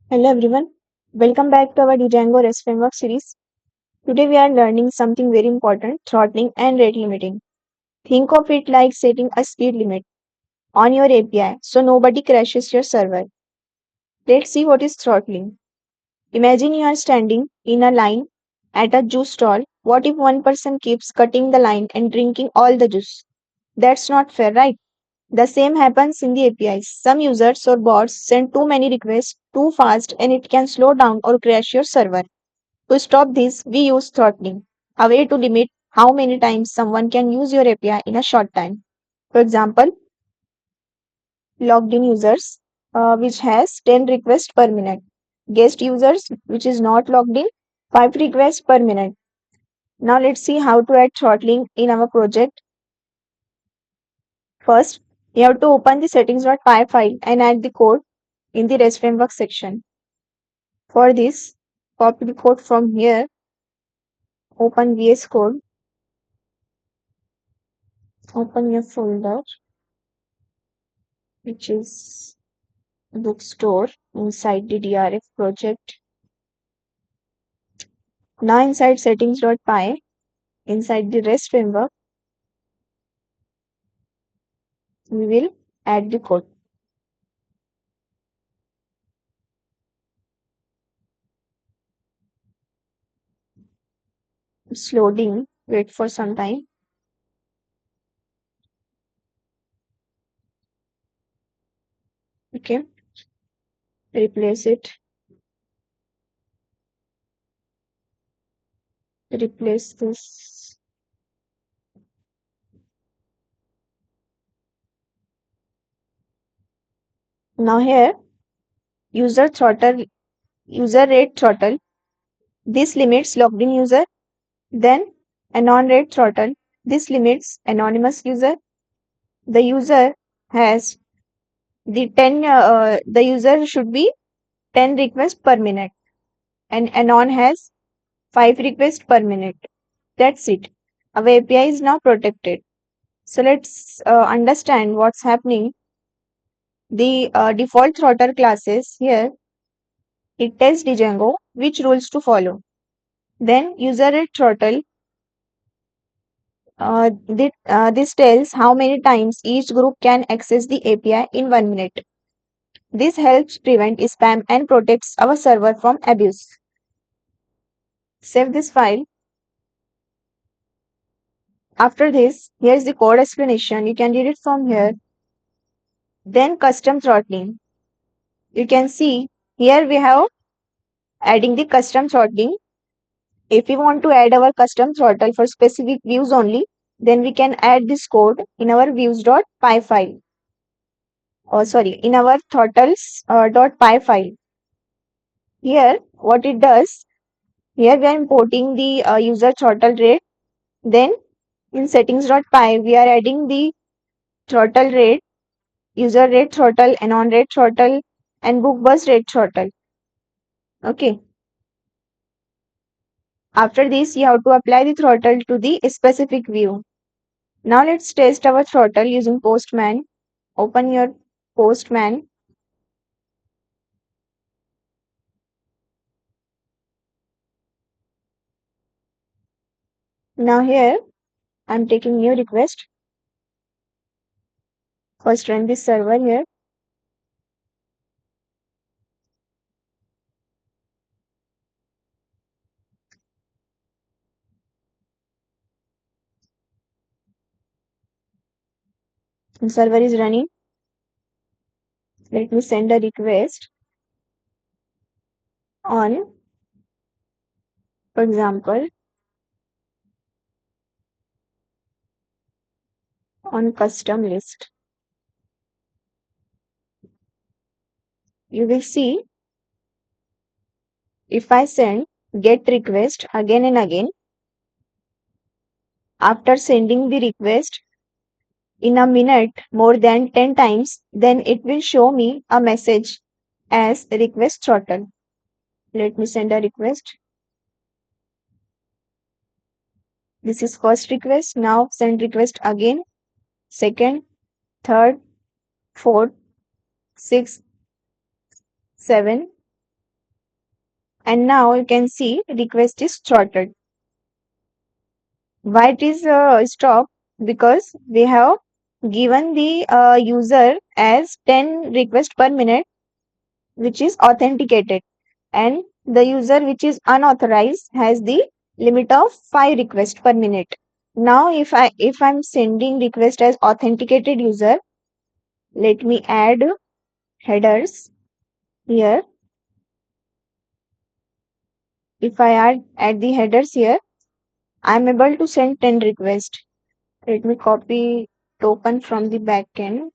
Hello everyone, welcome back to our Django REST framework series. Today we are learning something very important, throttling and rate limiting. Think of it like setting a speed limit on your API so nobody crashes your server. Let's see what is throttling. Imagine you are standing in a line at a juice stall. What if one person keeps cutting the line and drinking all the juice? That's not fair, right? The same happens in the APIs. Some users or bots send too many requests too fast and it can slow down or crash your server. To stop this, we use throttling, a way to limit how many times someone can use your API in a short time. For example, logged in users, which has 10 requests per minute. Guest users, which is not logged in, 5 requests per minute. Now let's see how to add throttling in our project. First, you have to open the settings.py file and add the code in the REST framework section. For this, copy the code from here, open VS Code, open your folder, which is bookstore inside the DRF project. Now inside settings.py, inside the REST framework, we will add the code. It's loading, wait for some time. Okay, replace it, replace this. Now here, user throttle, user rate throttle. This limits logged in user. Then anon rate throttle. This limits anonymous user. The user has the user should be 10 requests per minute and anon has 5 requests per minute. That's it. Our API is now protected. So let's understand what's happening. The default throttle classes here, it tells Django which rules to follow. Then user rate throttle, this tells how many times each group can access the API in 1 minute. This helps prevent spam and protects our server from abuse. Save this file. After this, here's the code explanation. You can read it from here. Then custom throttling. You can see here we have adding the custom throttling. If we want to add our custom throttle for specific views only, then we can add this code in our views.py file. Or sorry, in our throttles.py file. Here, what it does, here we are importing the user throttle rate. Then in settings.py, we are adding the throttle rate, user rate throttle, anon rate throttle, and book bus rate throttle. Okay. After this, you have to apply the throttle to the specific view. Now let's test our throttle using Postman. Open your Postman. Now here, I'm taking new request. First run this server here. The server is running. Let me send a request on, for example, on custom list. You will see if I send get request again and again, after sending the request in a minute more than 10 times, then it will show me a message as request throttle. Let me send a request. This is first request. Now send request again, second, third, fourth, sixth, seven, And now you can see request is throttled. Why it is stopped? Because we have given the user as 10 requests per minute, which is authenticated, and the user which is unauthorized has the limit of 5 requests per minute. Now if I'm sending request as authenticated user, let me add headers here. If I add the headers here, I'm able to send 10 requests. Let me copy token from the backend.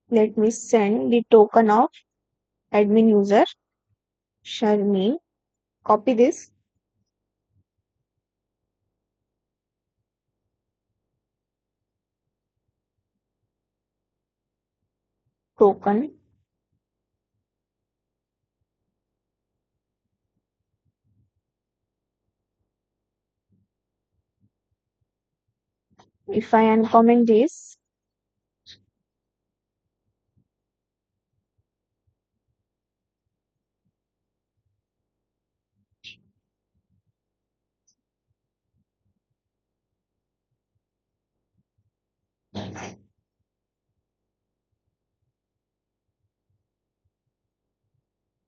Let me send the token of admin user Sharmi. Copy this token. If I uncomment this,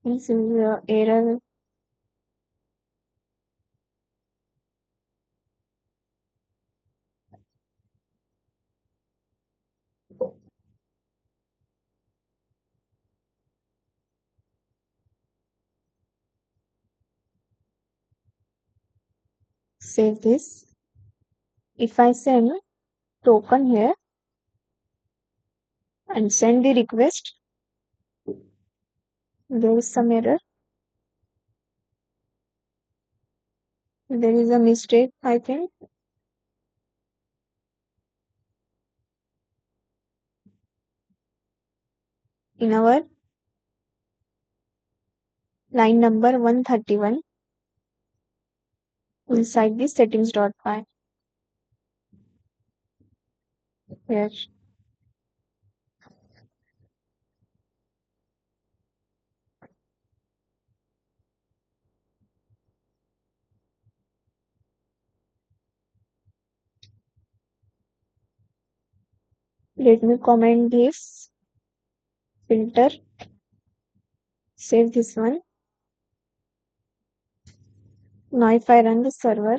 this is error. Save this. If I send token here and send the request, there is some error. There is a mistake, I think. In our line number 131 inside the settings.py. Here, let me comment this filter. Save this one. Now if I run the server,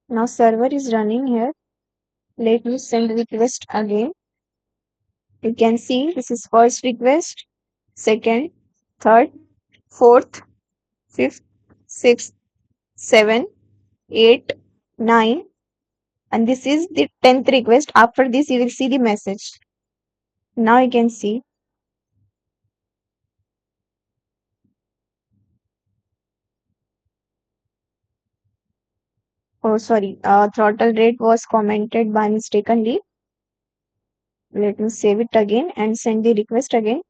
now server is running here. Let me send request again. You can see this is first request, second, third, fourth, fifth, sixth, seventh, eighth, nine, and this is the 10th request. After this, you will see the message. Now you can see. Oh, sorry. Throttle rate was commented by mistakenly. Let me save it again and send the request again.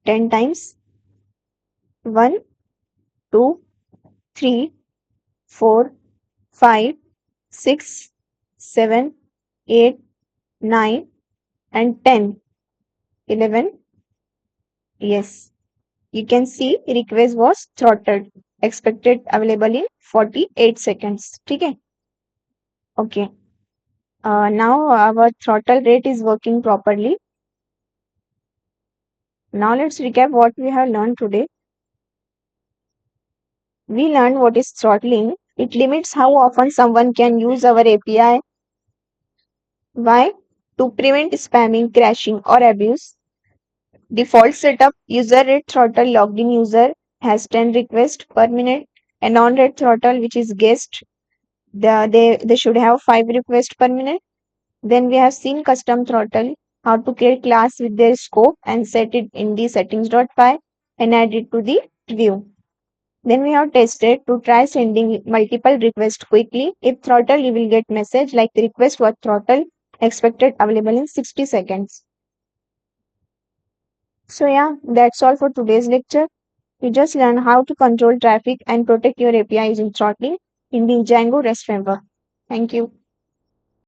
10 times. 1, 2, 3, 4, 5, 6, 7, 8, 9, and 10. 11. Yes. You can see request was throttled. Expected available in 48 seconds. Okay. Okay. Now our throttle rate is working properly. Now let's recap what we have learned today. We learned what is throttling. It limits how often someone can use our API. Why? To prevent spamming, crashing, or abuse. Default setup: user rate throttle logged in user has 10 requests per minute. A non-rate throttle, which is guest, they should have 5 requests per minute. Then we have seen custom throttle, how to create class with their scope and set it in the settings.py and add it to the view. Then we have tested to try sending multiple requests quickly. If throttle, you will get message like the request was throttle, expected available in 60 seconds. So yeah, that's all for today's lecture. You just learn how to control traffic and protect your API using throttling in the Django REST framework. Thank you.